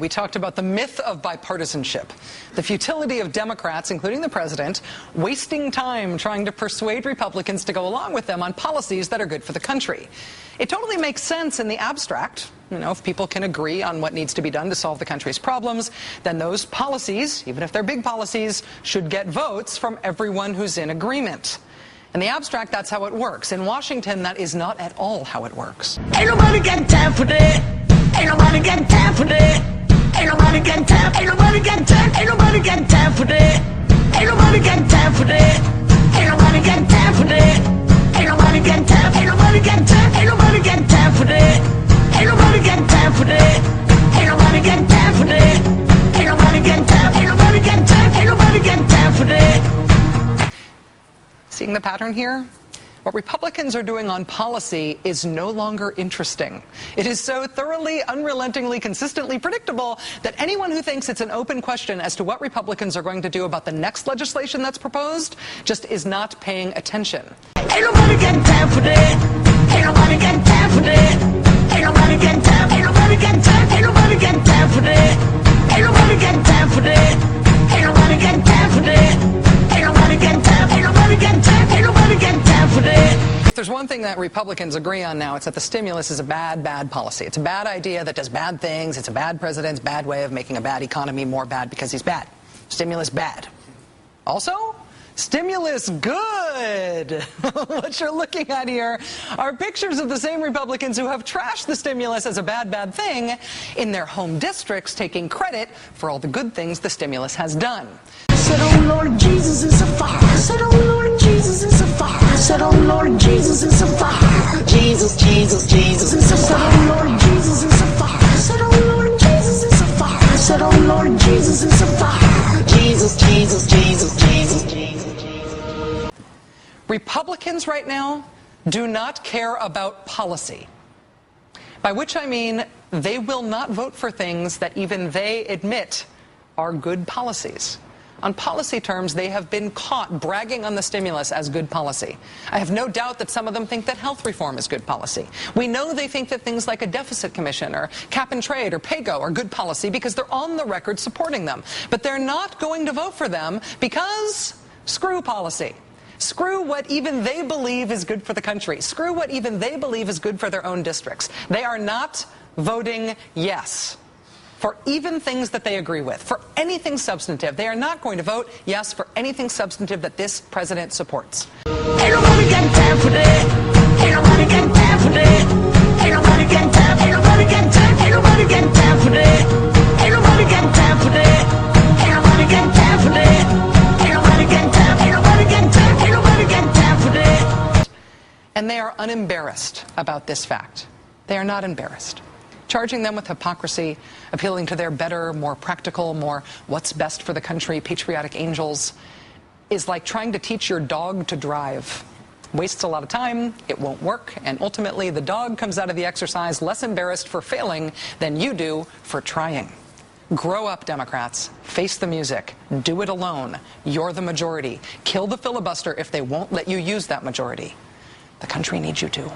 We talked about the myth of bipartisanship, the futility of Democrats, including the president, wasting time trying to persuade Republicans to go along with them on policies that are good for the country. It totally makes sense in the abstract. You know, if people can agree on what needs to be done to solve the country's problems, then those policies, even if they're big policies, should get votes from everyone who's in agreement. In the abstract, that's how it works. In Washington, that is not at all how it works. Ain't nobody got time for that. Ain't nobody got time for that. Ain't nobody got time, ain't nobody got time, ain't nobody got time for that. Ain't nobody got time for that. Ain't nobody got time for that. Ain't nobody got time, ain't nobody got time, ain't nobody got time for that. Ain't nobody got time for that. Ain't nobody got time for that. Ain't nobody got time, ain't nobody got time, ain't nobody got time for that. Seeing the pattern here? What Republicans are doing on policy is no longer interesting. It is so thoroughly, unrelentingly, consistently predictable that anyone who thinks it's an open question as to what Republicans are going to do about the next legislation that's proposed just is not paying attention. Ain't nobody got time for that. Ain't nobody got time for that. Ain't nobody got time, ain't nobody got time, ain't nobody got time for that. Ain't nobody got time for that. Ain't nobody got time for that. Ain't nobody got time, ain't nobody got time, ain't nobody got time for that. If there's one thing that Republicans agree on now, it's that the stimulus is a bad policy. It's a bad idea that does bad things. It's a bad president's bad way of making a bad economy more bad because he's bad. Stimulus bad. Also, stimulus good. What you're looking at here are pictures of the same Republicans who have trashed the stimulus as a bad thing in their home districts, taking credit for all the good things the stimulus has done. I said, oh Lord Jesus, it's a fire. I said, oh Lord Jesus, it's a fire. I said, oh Lord Jesus, it's a fire. Jesus, Jesus, Jesus, it's a fire. Oh Lord Jesus, it's a fire. I said, oh Lord Jesus, it's a fire. I said, oh Lord Jesus, it's a fire. Jesus, Jesus, Jesus, Jesus, Jesus, Jesus. Republicans right now do not care about policy. By which I mean they will not vote for things that even they admit are good policies. On policy terms, they have been caught bragging on the stimulus as good policy. I have no doubt that some of them think that health reform is good policy. We know they think that things like a deficit commission or cap and trade or pay-go are good policy because they're on the record supporting them. But they're not going to vote for them because screw policy. Screw what even they believe is good for the country. Screw what even they believe is good for their own districts. They are not voting yes for even things that they agree with, for anything substantive. They are not going to vote yes for anything substantive that this president supports. Ain't nobody got time for that. Ain't nobody got time for that. Ain't nobody got time, ain't nobody got time, ain't nobody got time for that. Ain't nobody got time for that. Ain't nobody got time for that. Ain't nobody got time, ain't nobody got time, ain't nobody got time for that. And they are unembarrassed about this fact. They are not embarrassed. Charging them with hypocrisy, appealing to their better, more practical, more what's best for the country, patriotic angels, is like trying to teach your dog to drive. Wastes a lot of time, it won't work, and ultimately the dog comes out of the exercise less embarrassed for failing than you do for trying. Grow up, Democrats. Face the music. Do it alone. You're the majority. Kill the filibuster if they won't let you use that majority. The country needs you to.